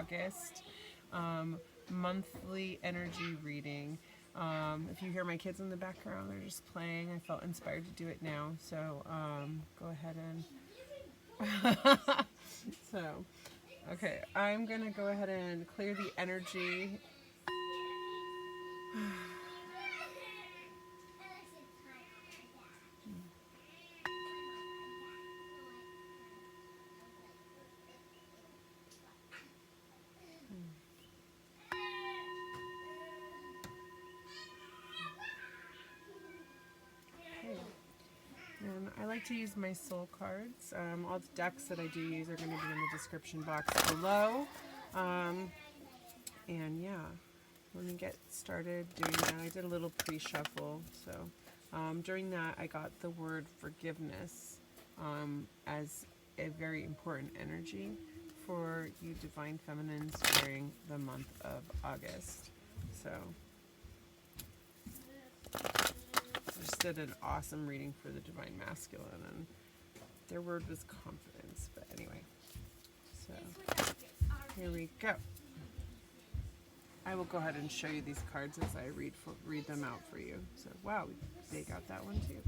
August monthly energy reading. If you hear my kids in the background, they're just playing. I felt inspired to do it now, so go ahead and so okay, I'm gonna go ahead and clear the energy. And I like to use my soul cards. All the decks that I do use are going to be in the description box below. And yeah, let me get started doing that. I did a little pre-shuffle. So during that, I got the word forgiveness as a very important energy for you divine feminines during the month of August. So just did an awesome reading for the divine masculine, and their word was confidence. But anyway, so here we go. I will go ahead and show you these cards as I read them out for you. So wow, they got that one too.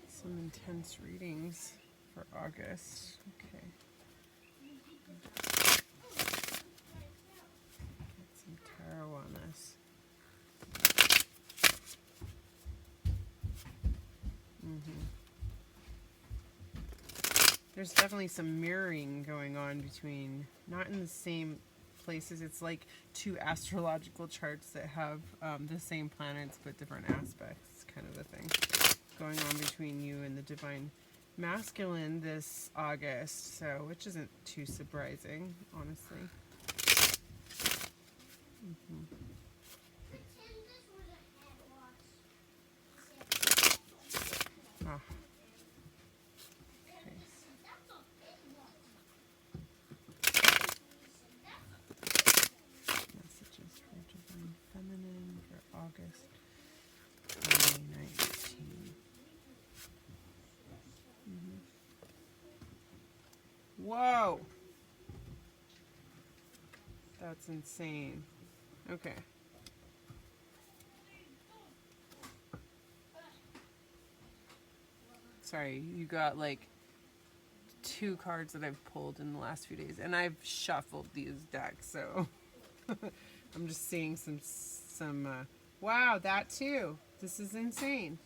Some intense readings for August. Okay. Get some tarot on this. There's definitely some mirroring going on between, not in the same places. It's like two astrological charts that have the same planets but different aspects, kind of a thing going on between you and the divine masculine this August, so which isn't too surprising, honestly. Ah. Okay. Messages for divine feminine for August 2019. Whoa! That's insane. Okay. Sorry, you got like 2 cards that I've pulled in the last few days, and I've shuffled these decks, so I'm just seeing some wow, that too. This is insane.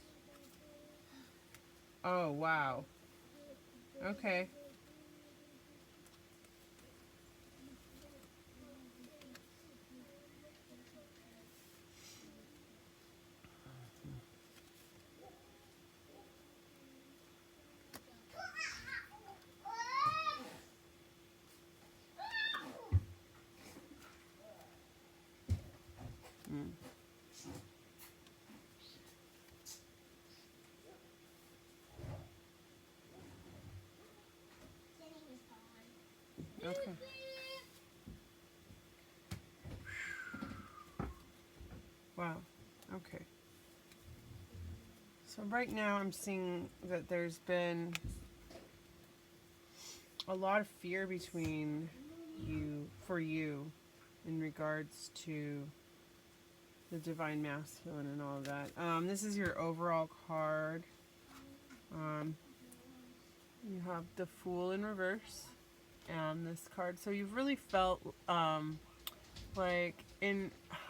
Oh, wow. Okay. Okay. Wow. Okay. So right now I'm seeing that there's been a lot of fear between you in regards to the divine masculine and all of that. This is your overall card. You have the Fool in reverse and this card. So you've really felt like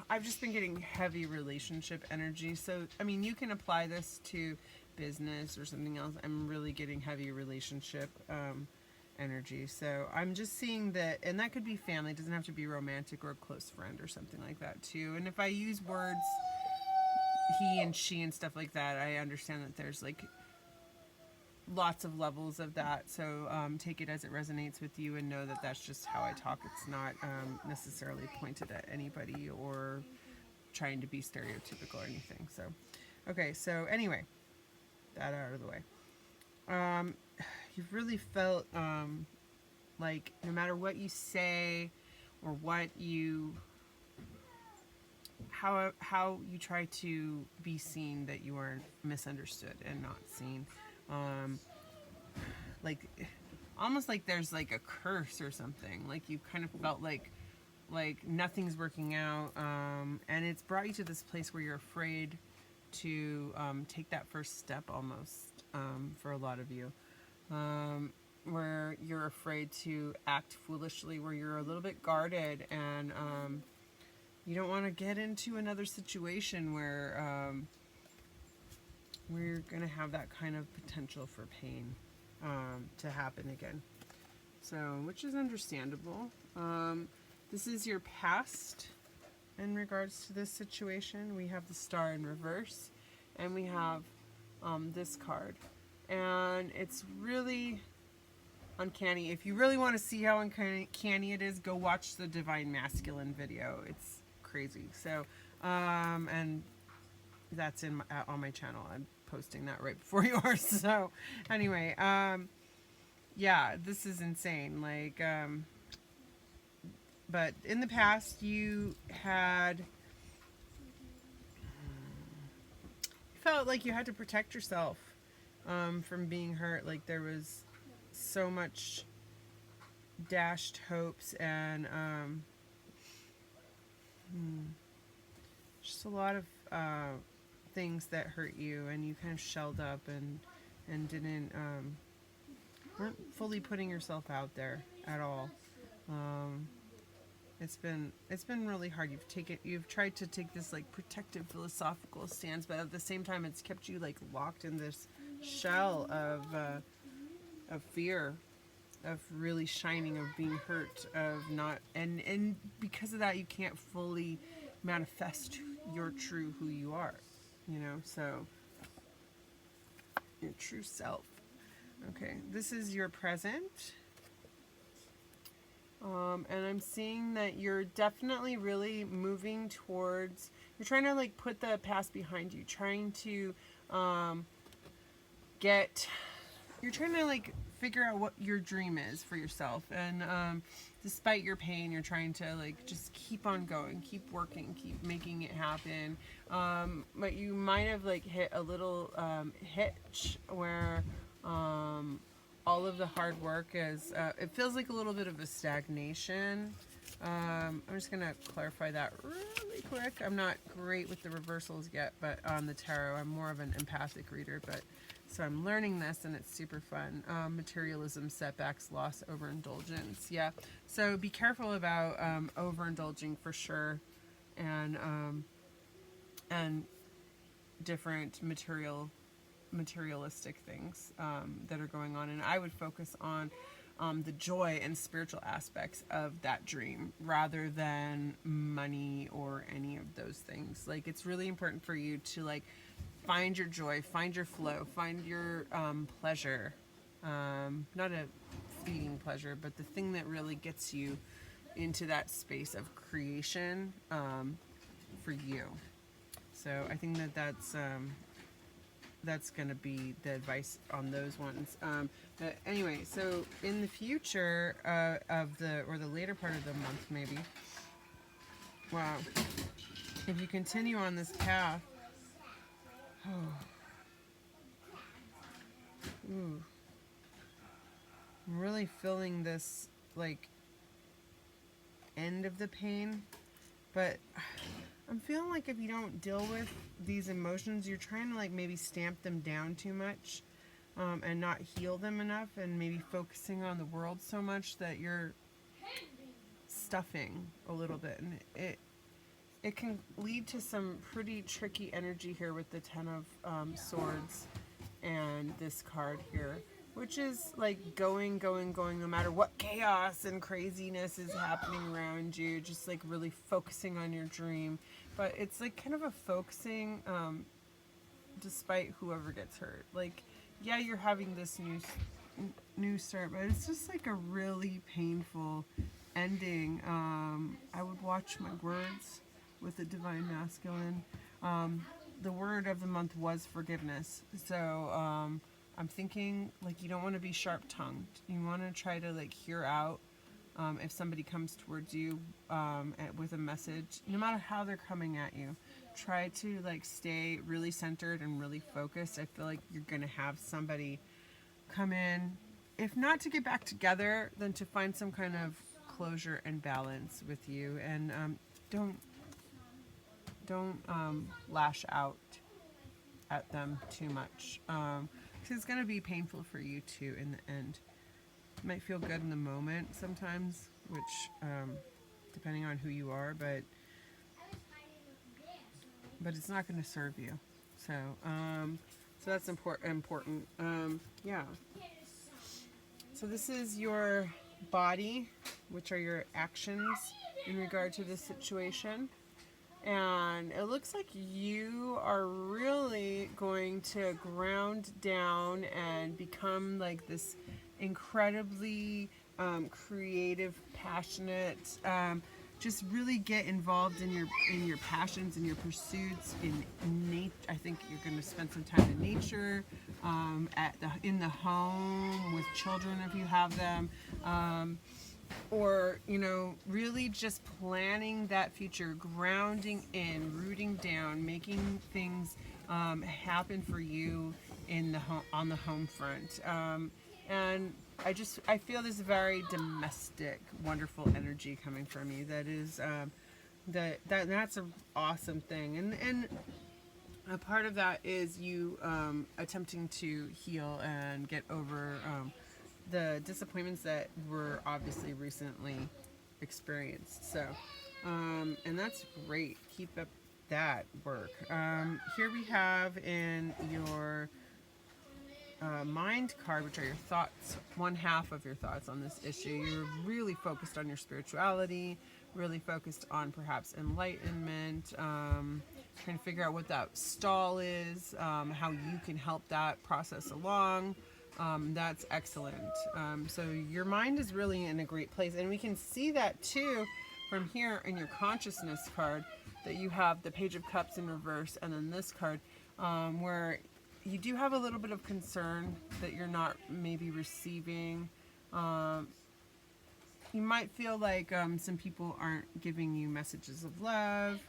I've just been getting heavy relationship energy. So, I mean, you can apply this to business or something else. I'm really getting heavy relationship energy. So I'm just seeing that, and that could be family. It doesn't have to be romantic or a close friend or something like that too. And if I use words, he and she and stuff like that, I understand that there's like lots of levels of that. So take it as it resonates with you and know that that's just how I talk. It's not necessarily pointed at anybody or trying to be stereotypical or anything. So, okay. So anyway, that out of the way. You've really felt like no matter what you say or what you, how you try to be seen, that you are misunderstood and not seen. Like almost like there's like a curse or something. Like you kind of felt like nothing's working out, and it's brought you to this place where you're afraid to take that first step almost, for a lot of you, where you're afraid to act foolishly, where you're a little bit guarded, and you don't want to get into another situation where we're going to have that kind of potential for pain to happen again. So, which is understandable. This is your past in regards to this situation. We have the star in reverse, and we have this card. And it's really uncanny. If you really want to see how uncanny it is, go watch the Divine Masculine video. It's crazy. So, and that's on my channel. I'm posting that right before yours. So, anyway, yeah, this is insane. Like, but in the past, you felt like you had to protect yourself from being hurt. Like there was so much dashed hopes and just a lot of things that hurt you, and you kind of shelled up and didn't weren't fully putting yourself out there at all. It's been really hard. You've tried to take this like protective philosophical stance, but at the same time it's kept you like locked in this shell of fear, of really shining, of being hurt, of not, and because of that you can't fully manifest your true who you are, you know, so your true self. Okay, this is your present. And I'm seeing that you're definitely really moving towards, you're trying to like put the past behind you, trying to you're trying to like figure out what your dream is for yourself. And despite your pain, you're trying to like just keep on going, keep working, keep making it happen. But you might have like hit a little hitch where all of the hard work is, it feels like a little bit of a stagnation. I'm just going to clarify that really quick. I'm not great with the reversals yet, but on the tarot, I'm more of an empathic reader, but so I'm learning this and it's super fun. Materialism, setbacks, loss, overindulgence. Yeah. So be careful about overindulging for sure, and different materialistic things that are going on, and I would focus on the joy and spiritual aspects of that dream rather than money or any of those things. Like it's really important for you to like find your joy, find your flow, find your pleasure, not a fleeting pleasure, but the thing that really gets you into that space of creation for you. So I think that's going to be the advice on those ones. But anyway, so in the future or the later part of the month, maybe, wow, if you continue on this path, ooh, I'm really feeling this like end of the pain, but I'm feeling like if you don't deal with these emotions, you're trying to like maybe stamp them down too much, and not heal them enough, and maybe focusing on the world so much that you're stuffing a little bit, and it can lead to some pretty tricky energy here with the Ten of Swords and this card here, which is like going, no matter what chaos and craziness is happening around you, just like really focusing on your dream. But it's like kind of a focusing despite whoever gets hurt. Like, yeah, you're having this new start, but it's just like a really painful ending. I would watch my words with the Divine Masculine. The word of the month was forgiveness. So I'm thinking like you don't want to be sharp-tongued. You want to try to like hear out if somebody comes towards you with a message, no matter how they're coming at you. Try to like stay really centered and really focused. I feel like you're going to have somebody come in, if not to get back together, then to find some kind of closure and balance with you. And don't lash out at them too much, because it's going to be painful for you too in the end. It might feel good in the moment sometimes, which depending on who you are, but it's not going to serve you. So so that's important. Yeah. So this is your body, which are your actions in regard to this situation. And it looks like you are really going to ground down and become like this incredibly creative, passionate, just really get involved in your passions and your pursuits in nature. I think you're going to spend some time in nature, in the home with children if you have them, or really just planning that future, grounding in, rooting down, making things happen for you on the home front. And I feel this very domestic, wonderful energy coming from you. That is, that's an awesome thing. And a part of that is you attempting to heal and get over the disappointments that were obviously recently experienced. So, and that's great. Keep up that work. Here we have in your mind card, which are your thoughts, one half of your thoughts on this issue. You're really focused on your spirituality, really focused on perhaps enlightenment, trying to figure out what that stall is, how you can help that process along. That's excellent. So your mind is really in a great place, and we can see that too from here in your consciousness card, that you have the Page of Cups in reverse, and then this card where you do have a little bit of concern that you're not maybe receiving. You might feel like some people aren't giving you messages of love,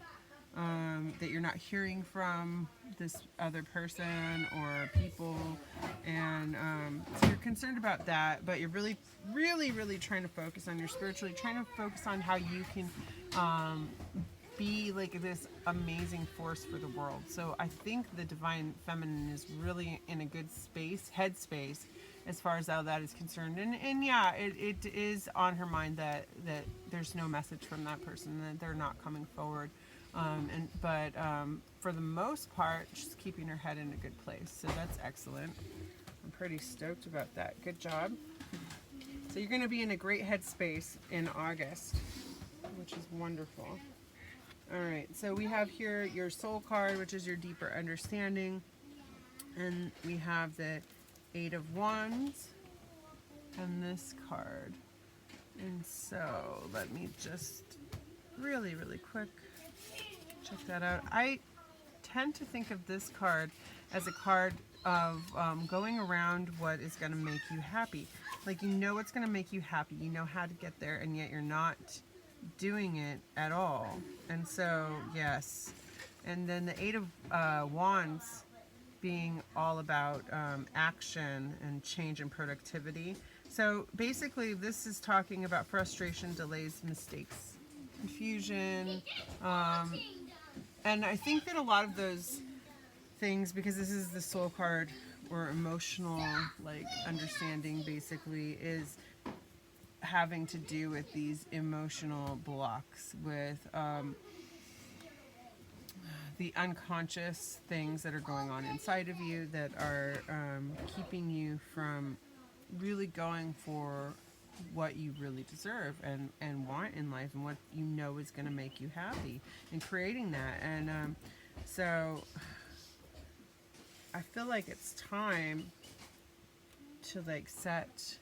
that you're not hearing from this other person or people, and so you're concerned about that, but you're really, really, really trying to focus on your spiritually, trying to focus on how you can be like this amazing force for the world. So I think the Divine Feminine is really in a good headspace as far as how that is concerned. And yeah, it is on her mind that there's no message from that person, that they're not coming forward. But for the most part, she's keeping her head in a good place. So that's excellent. I'm pretty stoked about that. Good job. So you're going to be in a great headspace in August, which is wonderful. All right, so we have here your soul card, which is your deeper understanding. And we have the Eight of Wands and this card. And so let me just really, really quick check that out. I tend to think of this card as a card of going around what is going to make you happy. Like, you know what's going to make you happy. You know how to get there, and yet you're not doing it at all. And so, yes. And then the Eight of Wands being all about action and change and productivity. So basically, this is talking about frustration, delays, mistakes, confusion. And I think that a lot of those things, because this is the soul card, or emotional like understanding, basically is having to do with these emotional blocks with the unconscious things that are going on inside of you that are keeping you from really going for what you really deserve and want in life, and what you know is going to make you happy, and creating that. And so I feel like it's time to like set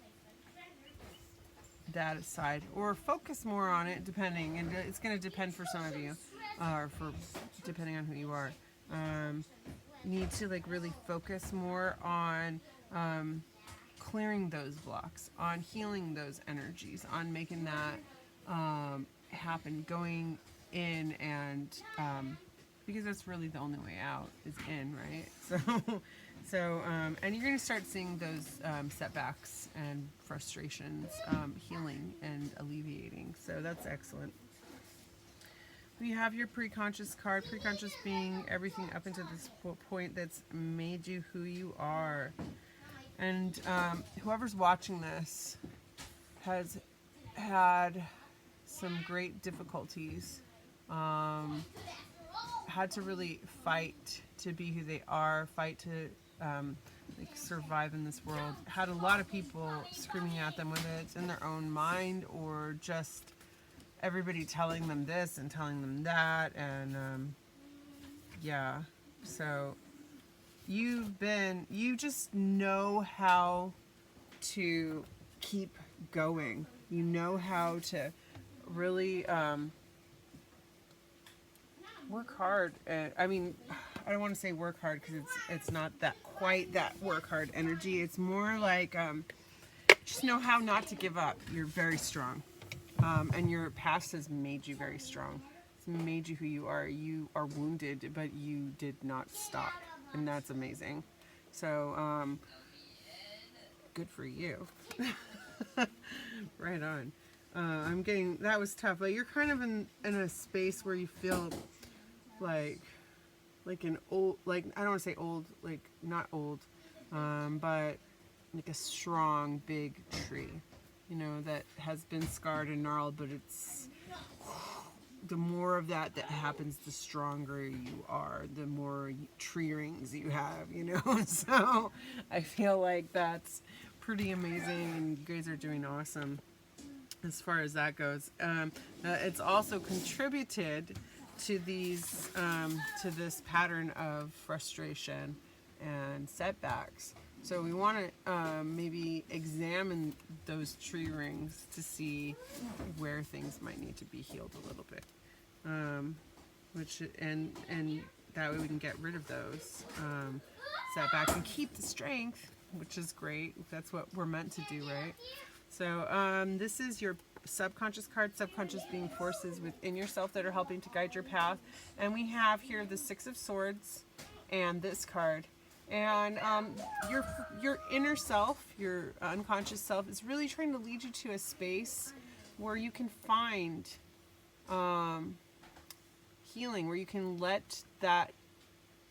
that aside or focus more on it, depending, and it's going to depend for some of you, or for depending on who you are. Need to like really focus more on clearing those blocks, on healing those energies, on making that happen, going in, and because that's really the only way out is in, right? So and you're going to start seeing those setbacks and frustrations healing and alleviating. So that's excellent. We have your pre-conscious card. Pre-conscious being everything up until this point that's made you who you are. And whoever's watching this has had some great difficulties, had to really fight to be who they are, fight to like survive in this world. Had a lot of people screaming at them, whether it's in their own mind or just everybody telling them this and telling them that. And yeah, so you just know how to keep going. You know how to really work hard. I mean, I don't want to say work hard because it's not that quite that work hard energy. It's more like just know how not to give up. You're very strong, and your past has made you very strong. It's made you who you are. You are wounded, but you did not stop, and that's amazing. So good for you. Right on. I'm getting, that was tough, but you're kind of in a space where you feel like an old, like, I don't want to say old, like not old, but like a strong big tree, you know, that has been scarred and gnarled, but it's, the more of that happens, the stronger you are, the more tree rings you have, you know. So I feel like that's pretty amazing, and you guys are doing awesome as far as that goes. It's also contributed to these to this pattern of frustration and setbacks. So we want to maybe examine those tree rings to see where things might need to be healed a little bit, which and that way we can get rid of those setbacks and keep the strength, which is great. That's what we're meant to do, right? So this is your subconscious card. Subconscious being forces within yourself that are helping to guide your path. And we have here the Six of Swords and this card. And your inner self, your unconscious self, is really trying to lead you to a space where you can find healing, where you can let that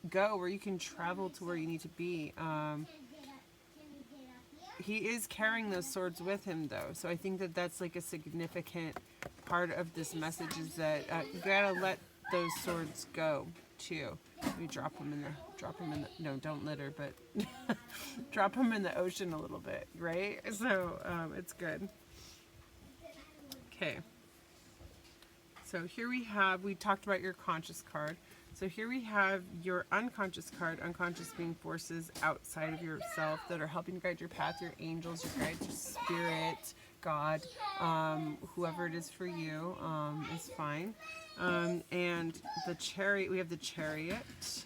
go, where you can travel to where you need to be. He is carrying those swords with him, though, so I think that that's like a significant part of this message, is that you gotta let those swords go too. We drop them in the no, don't litter, but drop them in the ocean a little bit, right? So it's good. Okay. So here we talked about your conscious card. So here we have your unconscious card, unconscious being forces outside of yourself that are helping to guide your path, your angels, your guides, your spirit, God, whoever it is for you is fine. And the chariot, we have the chariot,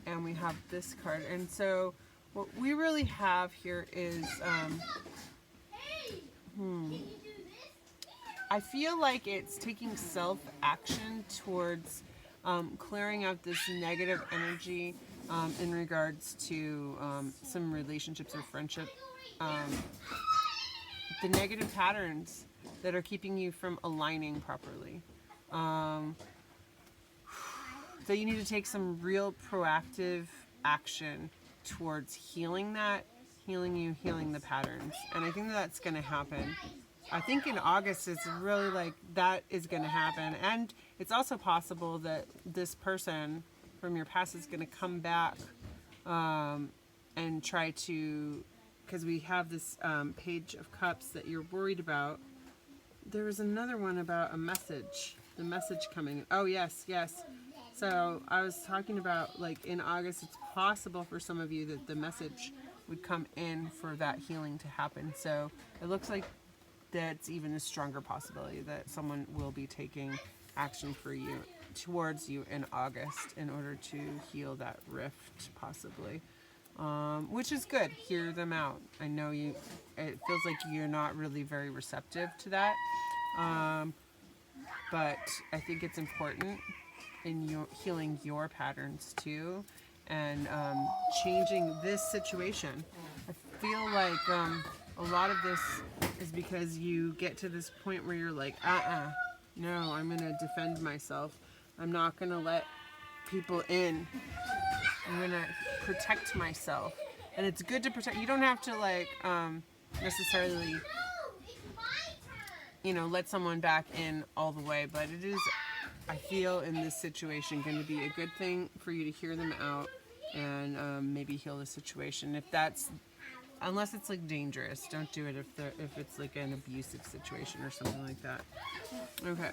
and we have this card. And so what we really have here is, I feel like it's taking self-action towards clearing out this negative energy in regards to some relationships or friendship. The negative patterns that are keeping you from aligning properly. So you need to take some real proactive action towards healing that, healing you, healing the patterns. And I think that's going to happen. I think in August it's really like that is going to happen. And it's also possible that this person from your past is going to come back and try to, because we have this Page of Cups that you're worried about. There was another one about a message, the message coming. Oh, yes, yes. So I was talking about, like, in August, it's possible for some of you that the message would come in for that healing to happen. So it looks like that's even a stronger possibility that someone will be taking action for you, towards you in August, in order to heal that rift, possibly. Which is good. Hear them out. I know it feels like you're not really very receptive to that. But I think it's important in your healing your patterns too, and changing this situation. I feel like a lot of this is because you get to this point where you're like, no, I'm going to defend myself. I'm not going to let people in. I'm going to protect myself. And it's good to protect. You don't have to, like, necessarily, let someone back in all the way. But it is, I feel, in this situation, going to be a good thing for you to hear them out and maybe heal the situation. If that's, unless it's, like, dangerous, don't do it if it's, like, an abusive situation or something like that. Okay.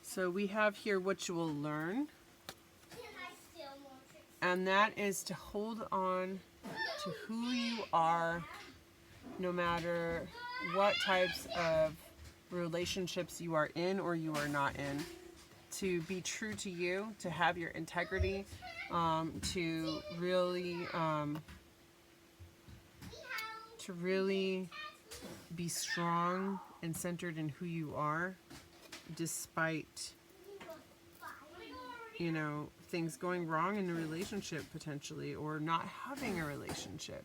So we have here what you will learn, and that is to hold on to who you are, no matter what types of relationships you are in or you are not in, to be true to you, to have your integrity, to really be strong and centered in who you are, despite, things going wrong in a relationship potentially, or not having a relationship,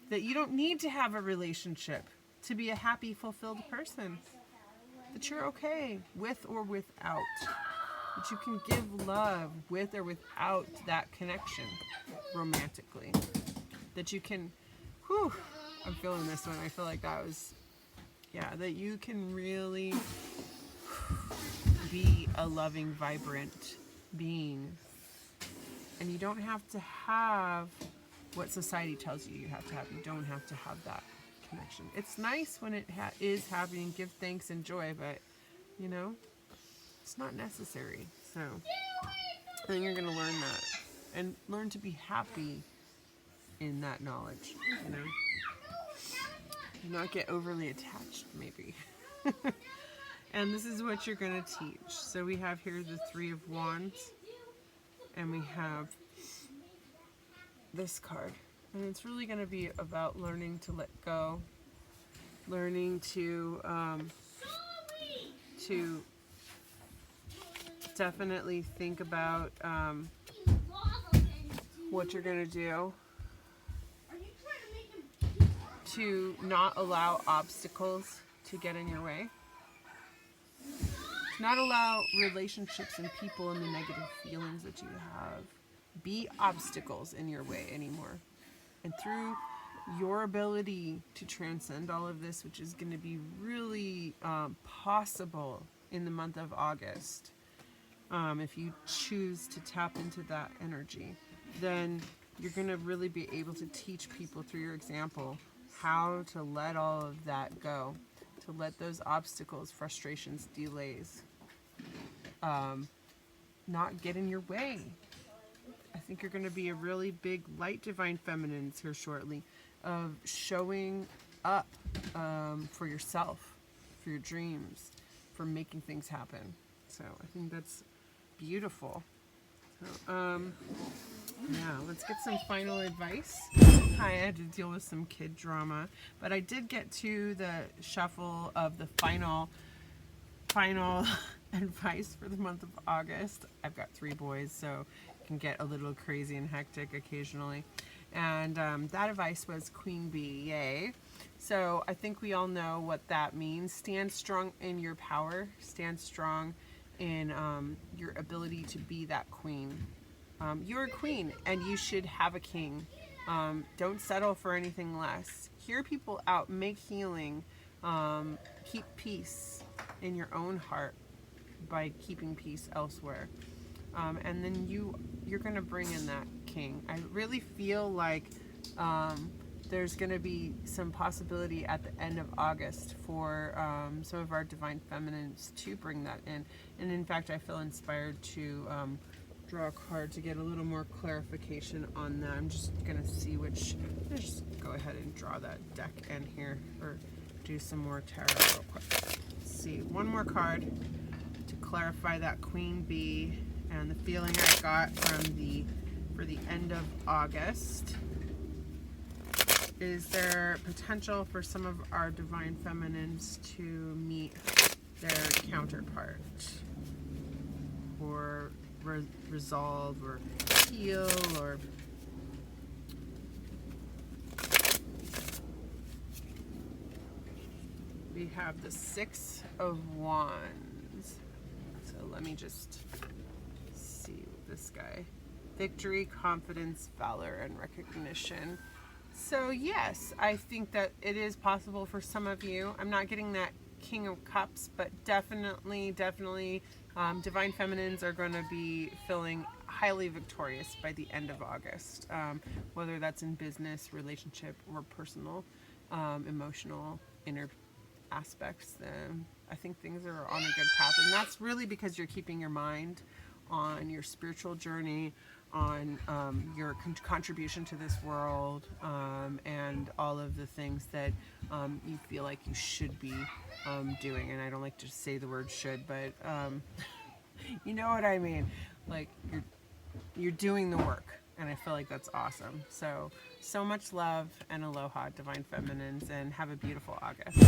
that you don't need to have a relationship to be a happy, fulfilled person, that you're okay with or without, that you can give love with or without that connection romantically, that you can, I'm feeling this one. I feel like that was, that you can really be a loving, vibrant being. And you don't have to have what society tells you have to have. You don't have to have that connection. It's nice when it is happening, give thanks and joy, but, it's not necessary. So I think you're going to learn that and learn to be happy in that knowledge, not get overly attached, maybe. And this is what you're going to teach. So we have here the Three of Wands, and we have this card. And it's really going to be about learning to let go, learning to definitely think about what you're going to do, to not allow obstacles to get in your way. Not allow relationships and people and the negative feelings that you have be obstacles in your way anymore. And through your ability to transcend all of this, which is going to be really possible in the month of August, if you choose to tap into that energy, then you're going to really be able to teach people through your example how to let all of that go, to let those obstacles, frustrations, delays, not get in your way. I think you're going to be a really big light divine feminines here shortly, of showing up for yourself, for your dreams, for making things happen. So I think that's beautiful. So, let's get some final advice. I had to deal with some kid drama, but I did get to the shuffle of the final advice for the month of August. I've got 3 boys, so it can get a little crazy and hectic occasionally. And that advice was Queen Bee, yay. So I think we all know what that means. Stand strong in your power. Stand strong in your ability to be that queen. You're a queen, and you should have a king. Don't settle for anything less. Hear people out. Make healing. Keep peace. in your own heart by keeping peace elsewhere. And then you're going to bring in that king. I really feel like there's going to be some possibility at the end of August for some of our divine feminines to bring that in. And in fact, I feel inspired to draw a card to get a little more clarification on that. I'm just going to see which, let's just go ahead and draw that deck in here, or do some more tarot real quick. Let's see, one more card to clarify that queen bee and the feeling I got from for the end of August. Is there potential for some of our divine feminines to meet their counterpart, or resolve, or heal, or we have the Six of Wands. So let me just see this guy. Victory, confidence, valor, and recognition. So yes, I think that it is possible for some of you. I'm not getting that King of Cups, but definitely divine feminines are going to be feeling highly victorious by the end of August, whether that's in business, relationship, or personal, emotional, inner aspects. I think things are on a good path, and that's really because you're keeping your mind on your spiritual journey, on your contribution to this world, and all of the things that you feel like you should be doing. And I don't like to say the word should, but you know what I mean. Like, you're doing the work, and I feel like that's awesome. So much love and aloha, divine feminines, and have a beautiful August.